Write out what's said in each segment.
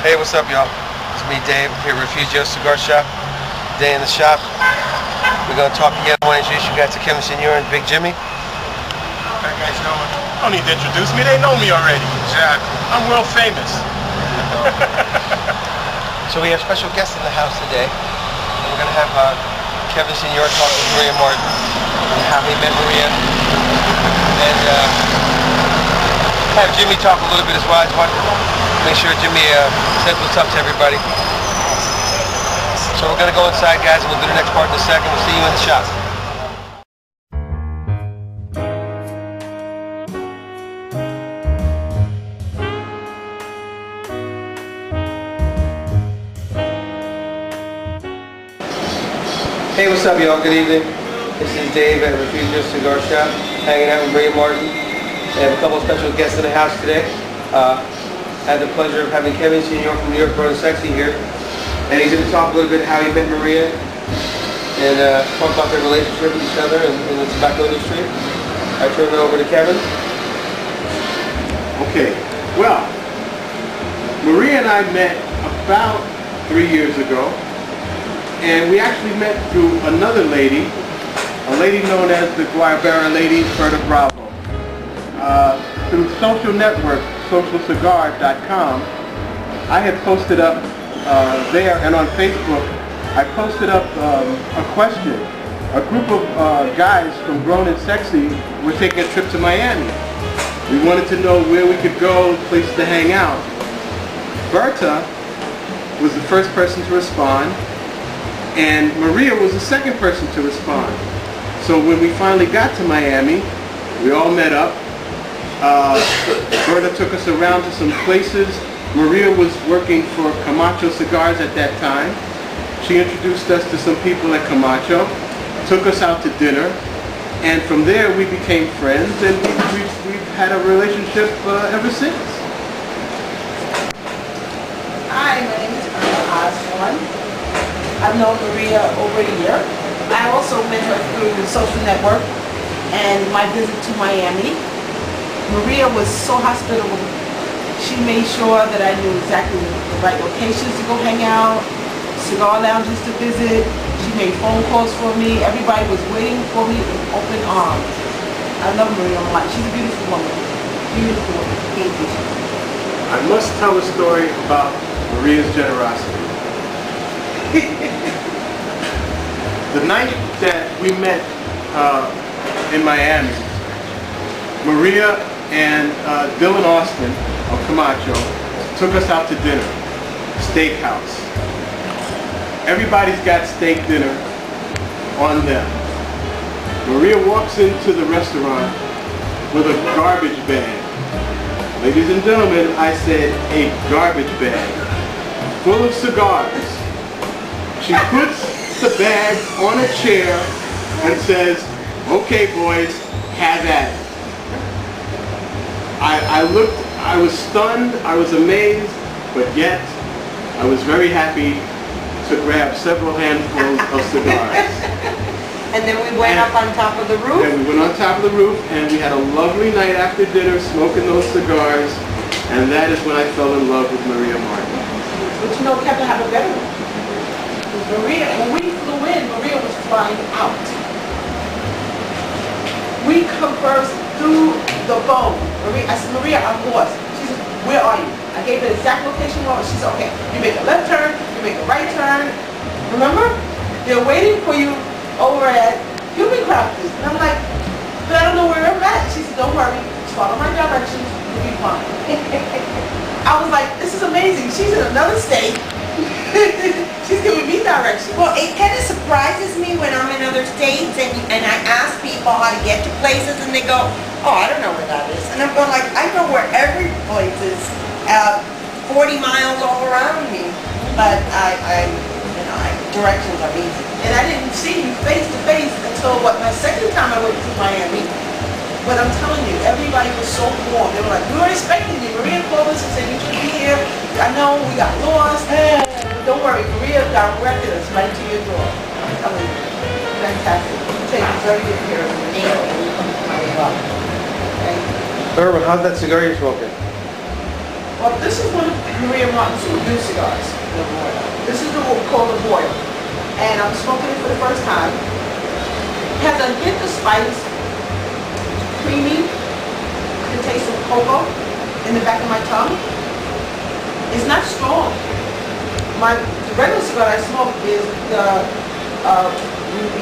Hey, what's up, y'all? It's me, Dave, here at Refugio Cigar Shop. Day in the shop. We're going to talk again. I want to introduce you guys to Kevin Senor and Big Jimmy. How you guys doing? Don't need to introduce me. They know me already. Exactly. I'm world famous. So we have special guests in the house today. We're going to have Kevin Senor talk with Maria Martin and how he met Maria. And have Jimmy talk a little bit as well. I just want to make sure Jimmy says what's up to everybody. So we're going to go inside, guys, and we'll do the next part in a second. We'll see you in the shop. Hey, what's up, y'all? Good evening. This is Dave at Refugio Cigar Shop, hanging out with Maria Martin. I have a couple of special guests in the house today. I had the pleasure of having Kevin Senor from New York Grown Sexy here. And he's going to talk a little bit how he met Maria and talk about their relationship with each other and the tobacco industry. I turn it over to Kevin. Okay, well, Maria and I met about 3 years ago. And we actually met through another lady, a lady known as the Guayabera Lady, Berta Bravo. Through social network, socialcigar.com, I had posted up there, and on Facebook, I posted up a question. A group of guys from Grown and Sexy were taking a trip to Miami. We wanted to know where we could go, places to hang out. Berta was the first person to respond, and Maria was the second person to respond. So when we finally got to Miami, we all met up. Berta took us around to some places. Maria was working for Camacho Cigars at that time. She introduced us to some people at Camacho, took us out to dinner, and from there we became friends, and we've had a relationship ever since. Hi, my name is Irma Osborne. I've known Maria over a year. I also met her through the social network and my visit to Miami. Maria was so hospitable. She made sure that I knew exactly the right locations to go hang out, cigar lounges to visit. She made phone calls for me. Everybody was waiting for me with open arms. I love Maria a lot. She's a beautiful woman. Beautiful woman. Thank you. I must tell a story about Maria's generosity. The night that we met in Miami, Maria and Dylan Austin of Camacho took us out to dinner, steakhouse. Everybody's got steak dinner on them. Maria walks into the restaurant with a garbage bag. Ladies and gentlemen, I said a garbage bag full of cigars. She puts the bag on a chair and says, "Okay, boys, have at it." I looked, I was stunned, I was amazed, but yet I was very happy to grab several handfuls of cigars. And then we went up on top of the roof? And we went on top of the roof, and we had a lovely night after dinner smoking those cigars, and that is when I fell in love with Maria Martin. But you know, we have to have a better one. Maria, when we flew in, Maria was flying out. We conversed through the phone. I said, "Maria, I'm lost." She said, "Where are you?" I gave her the exact location where she said, "Okay, you make a left turn, you make a right turn." Remember? They're waiting for you over at Human Crafters. And I'm like, "But I don't know where I'm at." She said, "Don't worry, just follow my directions, you'll be fine." I was like, "This is amazing. She's in another state." She's giving me directions. Well, it kind of surprises me when I'm in other states and I ask people how to get to places and they go, "Oh, I don't know where that is." And I'm going like, I know where every place is, 40 miles all around me. But directions are easy. And I didn't see you face to face until my second time I went to Miami. But I'm telling you, everybody was so warm. They were like, "We were expecting you." Maria called us and said, "You should be here. I know we got lost." Don't worry, Maria directed us right to your door. I'm telling you, fantastic. You take very good care of me. Irma, how's that cigar you're smoking? Well, this is one of Maria Martin's new cigars. This is the one called the Royal. And I'm smoking it for the first time. It has a hint of spice, creamy, the taste of cocoa in the back of my tongue. It's not strong. The regular cigar I smoke is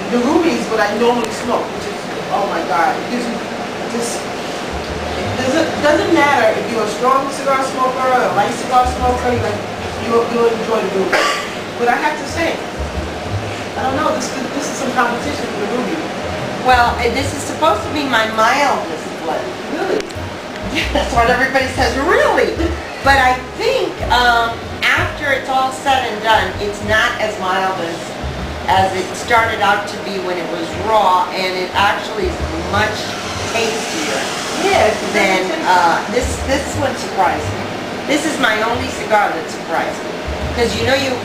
the rubies, what I normally smoke, which is, oh my God, it gives you this. It doesn't matter if you're a strong cigar smoker or a light cigar smoker, you'll enjoy the ruby. But I have to say, I don't know, this is some competition for the ruby. Well, this is supposed to be my mildest blend. Really? That's what everybody says, really? But I think after it's all said and done, it's not as mild as it started out to be when it was raw, and it actually is much tastier. Yes. Then this one surprised me. This is my only cigar that surprised me, because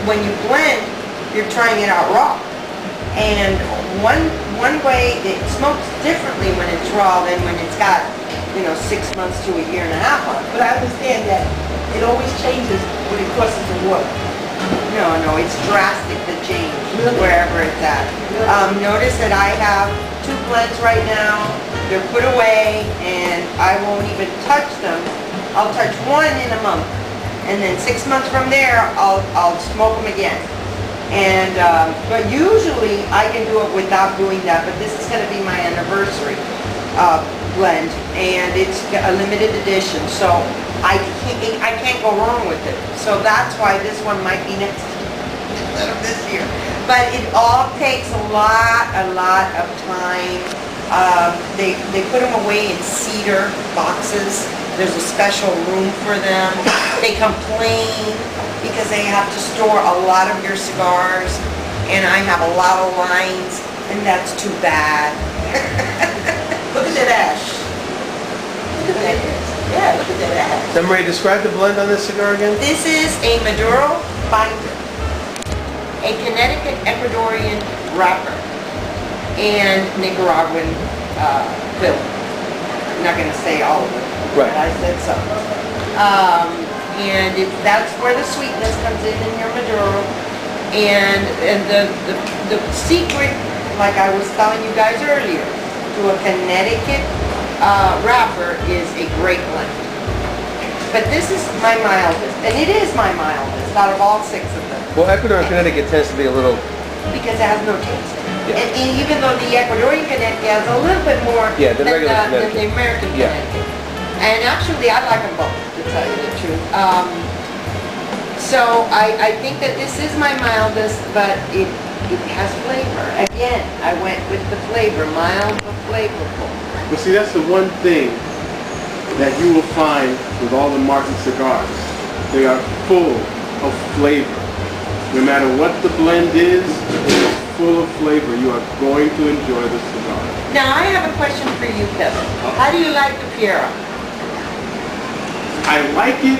when you blend, you're trying it out raw, and one way it smokes differently when it's raw than when it's got 6 months to a year and a half on it. But I understand that it always changes when it crosses the water. No, it's drastic, the change, Really? wherever it's at. Really? Notice that I have 2 blends right now. They're put away, and I won't even touch them. I'll touch one in a month, and then 6 months from there, I'll smoke them again. And but usually I can do it without doing that. But this is going to be my anniversary blend, and it's a limited edition, so I can't go wrong with it. So that's why this one might be next instead of this year. But it all takes a lot of time. They put them away in cedar boxes. There's a special room for them. They complain because they have to store a lot of your cigars, and I have a lot of lines, and that's too bad. Look at that ash. Look at that. Yeah, look at that ash. Then Maria, describe the blend on this cigar again. This is a Maduro binder, a Connecticut Ecuadorian wrapper, and Nicaraguan film. I'm not going to say all of it, Right. but I said so. And that's where the sweetness comes in your Maduro. And the secret, like I was telling you guys earlier, to a Connecticut wrapper is a great blend. But this is my mildest, and it is my mildest out of all 6 of them, Well, Ecuador and Connecticut tends to be a little. because it has no taste. Yeah. And even though the Ecuadorian Connecticut has a little bit more Yeah, the than regular than the Connecticut. American Yeah. Connecticut. And actually, I like them both, to tell you the truth. So I think that this is my mildest, but it has flavor. Again, I went with the flavor, mild but flavorful. But see, that's the one thing that you will find with all the Martin cigars. They are full of flavor. No matter what the blend is, it is full of flavor. You are going to enjoy the cigar. Now, I have a question for you, Kevin. How do you like the Piera? I like it,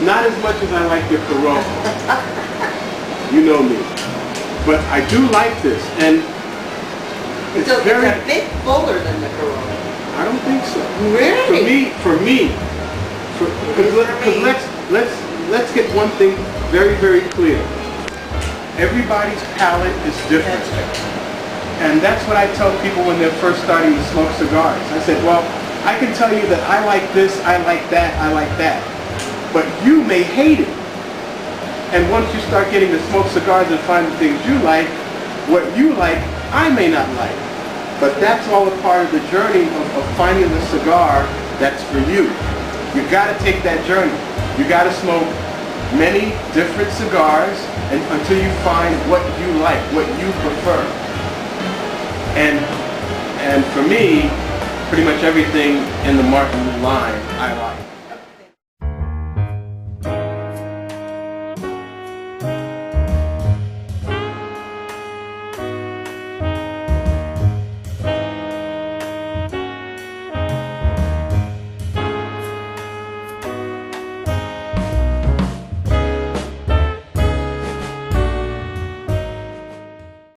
not as much as I like the Corona. You know me. But I do like this, and it's So very... it's a bit fuller than the Corona. I don't think so. Really? For me, because let's get one thing very, very clear. Everybody's palate is different. That's right. And that's what I tell people when they're first starting to smoke cigars. I said, well, I can tell you that I like this, I like that, I like that. But you may hate it. And once you start getting to smoke cigars and find the things you like, what you like, I may not like. But that's all a part of the journey of finding the cigar that's for you. You gotta take that journey. You gotta smoke many different cigars until you find what you like, what you prefer. And for me, pretty much everything in the Martin line I like.